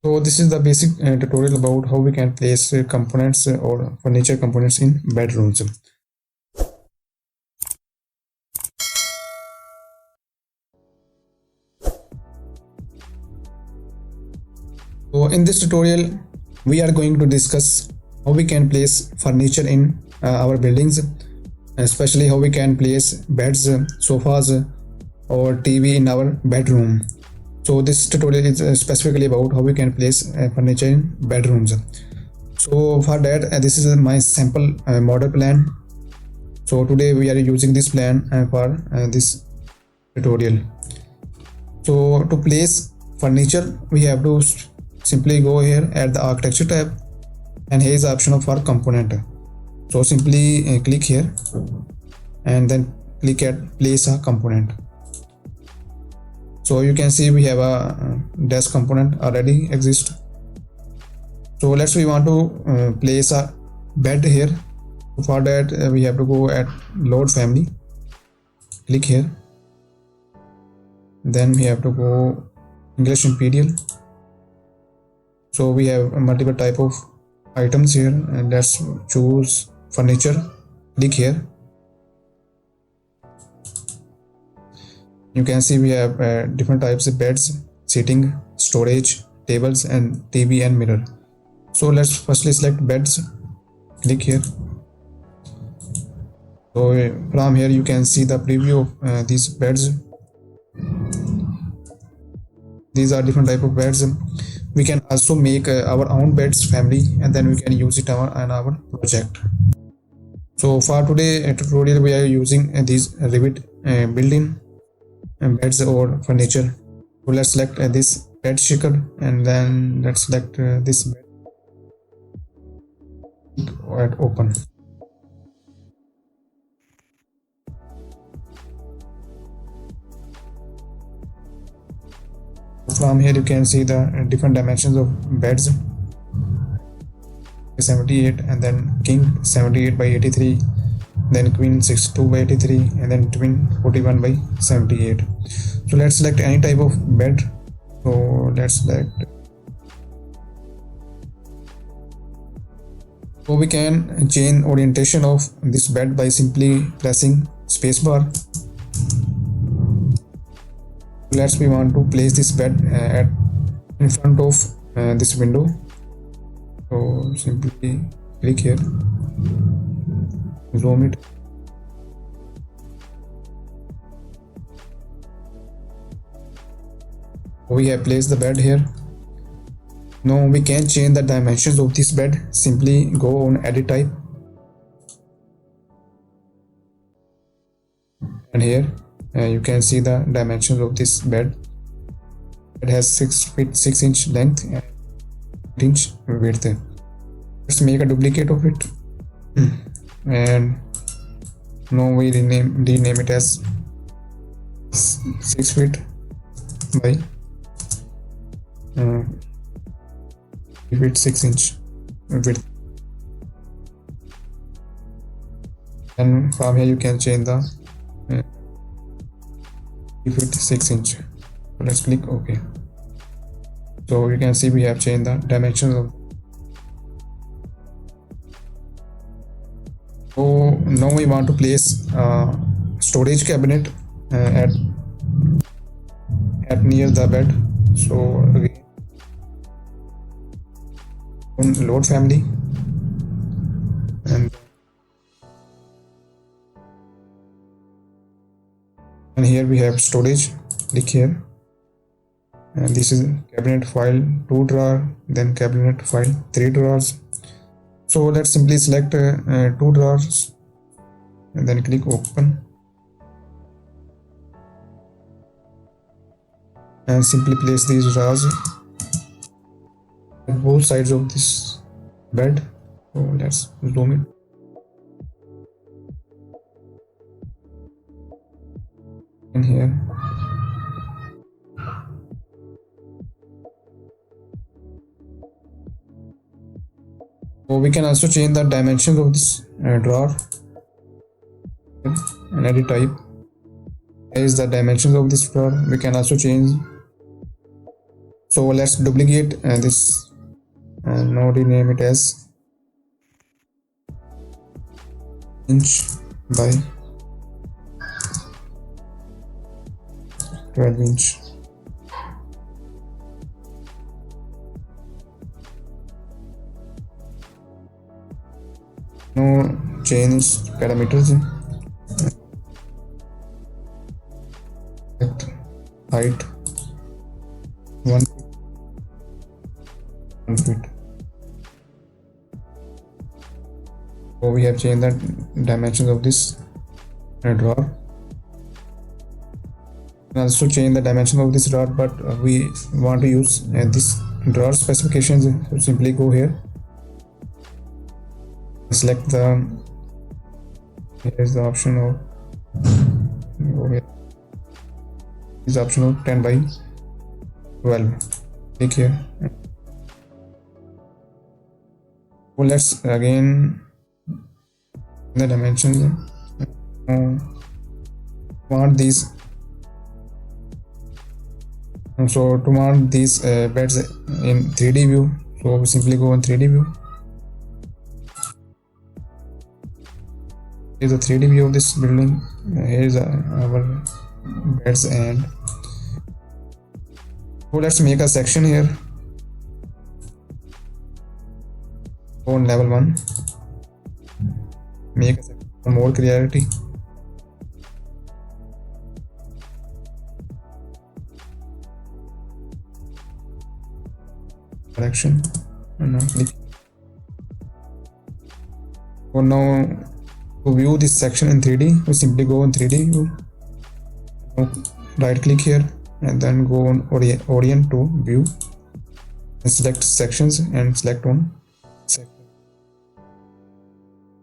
So this is the basic tutorial about how we can place components or furniture components in bedrooms. So in this tutorial, we are going to discuss how we can place furniture in our buildings, especially how we can place beds, sofas, or TV in our bedroom. So this tutorial is specifically about how we can place furniture in bedrooms. So for that, this is my sample model plan. So today we are using this plan for this tutorial. So to place furniture, we have to simply go here at the architecture tab, and here is the option of our component. So simply click here and then click at place a component. So you can see we have a desk component already exist. So let's we want to place a bed here. For that we have to go at load family, click here, then we have to go English Imperial. So we have multiple type of items here, and let's choose furniture, click here. You can see we have different types of beds, seating, storage, tables, and TV and mirror. So let's firstly select beds, click here. So from here you can see the preview of these beds. These are different type of beds. We can also make our own beds family, and then we can use it on our project. So for today tutorial we are using these Revit built-in beds or furniture. So let's select this bed shaker, and then let's select this bed and open. From here you can see the different dimensions of beds. 78, and then king 78 by 83, then queen 62 by 83, and then twin 41 by 78. So let's select any type of bed. So let's select. So we can change orientation of this bed by simply pressing spacebar. Let's we want to place this bed in front of this window. So simply click here, zoom it. We have placed the bed here. Now we can change the dimensions of this bed. Simply go on edit type, and here you can see the dimensions of this bed. It has 6 feet 6 inch length and 8 inch width. Let's make a duplicate of it, and now we rename it as 6 feet by 3 feet 6 inch width. And from here you can change the 3 feet 6 inch. So let's click OK. So you can see we have changed the dimensions of. So now we want to place storage cabinet at near the bed. So again on load family, and here we have storage, click here, and this is cabinet file 2 drawer, then cabinet file 3 drawers. So let's simply select 2 drawers and then click open, and simply place these drawers at both sides of this bed. So let's zoom it. And here so we can also change the dimensions of this drawer and edit type. Here is the dimensions of this drawer. We can also change So let's duplicate this and now rename it as inch by 12 inch. Now change parameters, height 1 feet. So we have changed the dimensions of this drawer. Also change the dimension of this drawer, but we want to use this drawer specifications. So simply go here, select the, here is the option of, go here, is option of 10 by 12. Click here. So let's again the dimensions. Want these. So to mount these beds in 3D view, so we simply go on 3D view. Here's the 3D view of this building. Here's our beds, and so let's make a section here. Go on level 1. Make a section for more clarity. Direction, and now click. So now to view this section in 3D, we simply go on 3D view. Now right click here and then go on orient to view and select sections and select one section.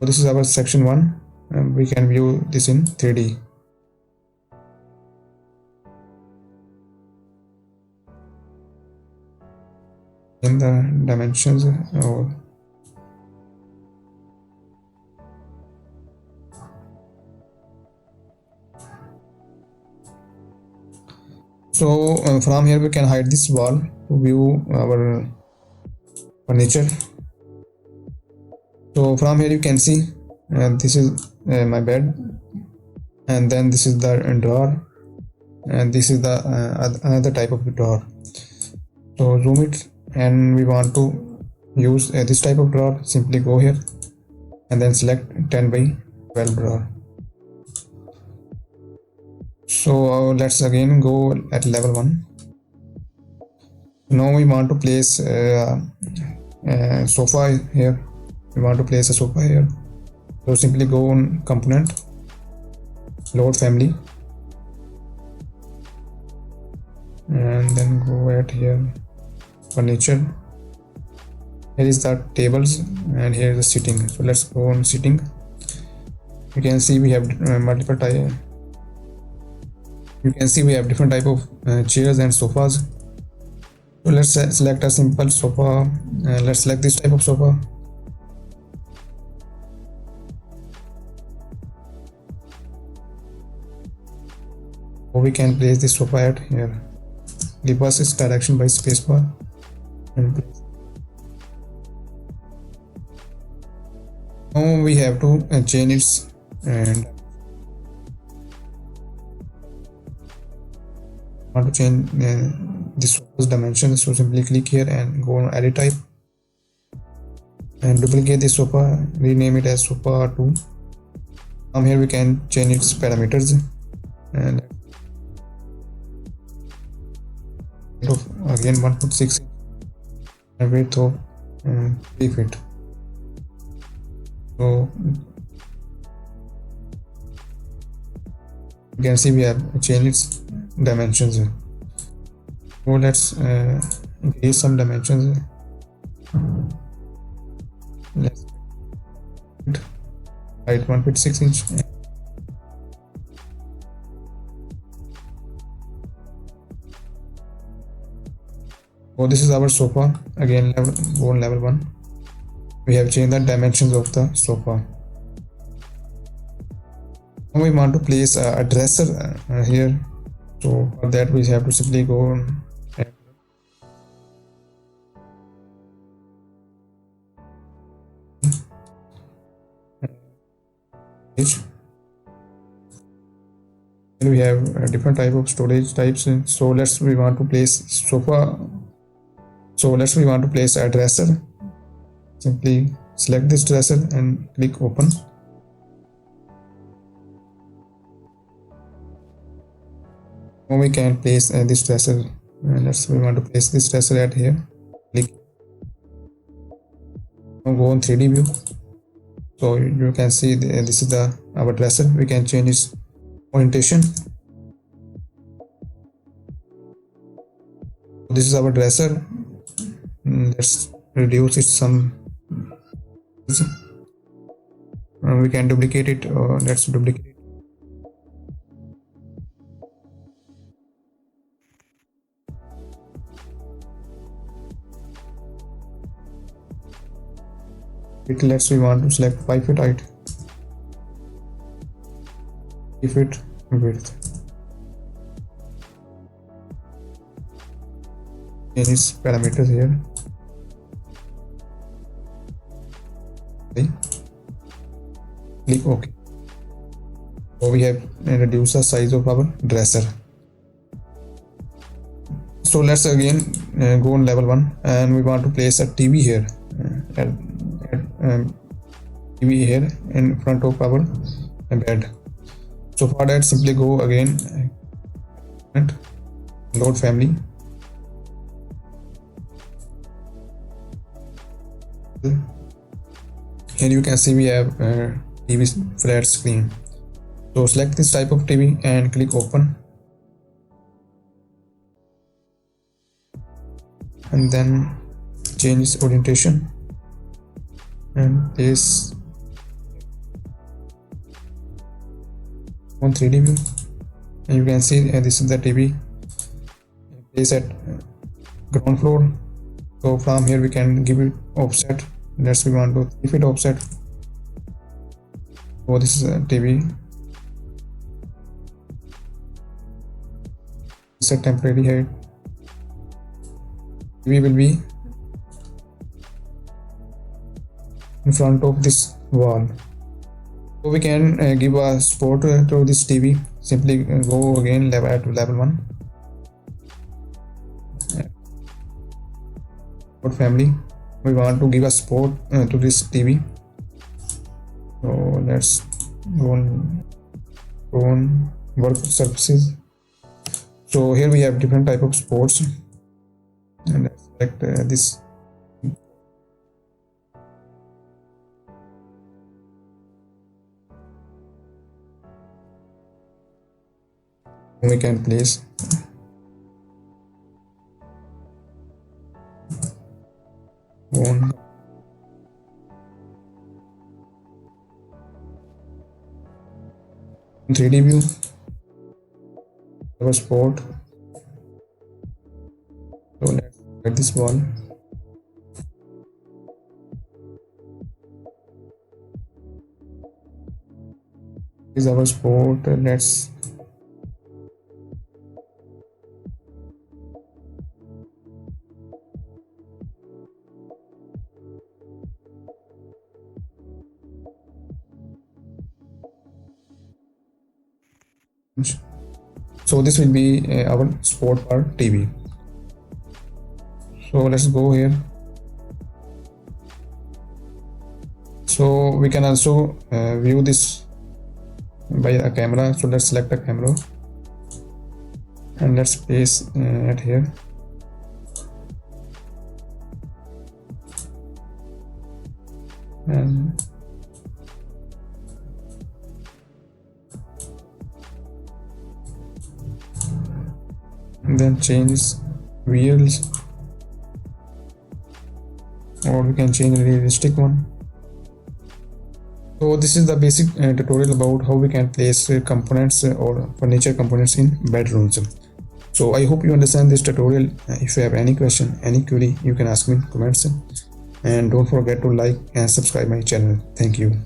So this is our section 1, and we can view this in 3D. In the dimensions, or so from here we can hide this wall to view our furniture. So from here you can see this is my bed, and then this is the drawer, and this is the another type of drawer. So zoom it, and we want to use this type of drawer. Simply go here and then select 10 by 12 drawer. So let's again go at level 1. Now we want to place sofa here. We want to place a sofa here. So simply go on component, load family, and then go at here furniture. Here is the tables, and here is the sitting. So let's go on sitting. You can see we have multiple type. You can see we have different type of chairs and sofas. So let's select a simple sofa. Let's select this type of sofa. So we can place this sofa at here. Reverse its direction by spacebar and place. Now we have to change its and want to change this sofa's dimensions. So simply click here and go on edit type and duplicate this sofa, rename it as sofa 2. From here we can change its parameters and again 1.6 and width of 3 feet. So you can see we have changed its dimensions. So let's increase some dimensions. Let's height 1.6 inch. So this is our sofa. Again, go on level 1. We have changed the dimensions of the sofa. Now we want to place a dresser here. So for that we have to simply go on And we have different type of storage types. So we want to place sofa. So we want to place a dresser. Simply select this dresser and click open. Now we can place this dresser. We want to place this dresser at here. Click. Now go on 3D view. So you can see this is our dresser. We can change its orientation. This is our dresser. Let's reduce it some. We can duplicate it. Let's duplicate it. We want to select 5 feet height, 3 feet width. Change its parameters here. Okay. Click OK. So we have reduced the size of our dresser. So let's again go on level 1, and we want to place a TV here. TV here in front of our bed. So for that, simply go again and load family. Here you can see we have TV flat screen. So select this type of TV and click open, and then change its orientation and place on 3D view. And you can see this is the TV. Place at ground floor. So from here we can give it offset. We want to 3 feet offset. So this is a TV. Set temporary height. TV will be in front of this wall. So we can give a support to this TV. Simply go again at level 1. Support family. We want to give a support to this TV. So let's go on work surfaces. So here we have different type of supports, and let's select this. We can place on 3D view. Our support. So let's get this wall. This is our support. Let's so this will be our support for TV. So let's go here. So we can also view this by a camera. So let's select a camera and let's place it here. And then change wheels, or we can change a realistic one. So this is the basic tutorial about how we can place components or furniture components in bedrooms. So I hope you understand this tutorial. If you have any question, any query, you can ask me in comments, and don't forget to like and subscribe my channel. Thank you.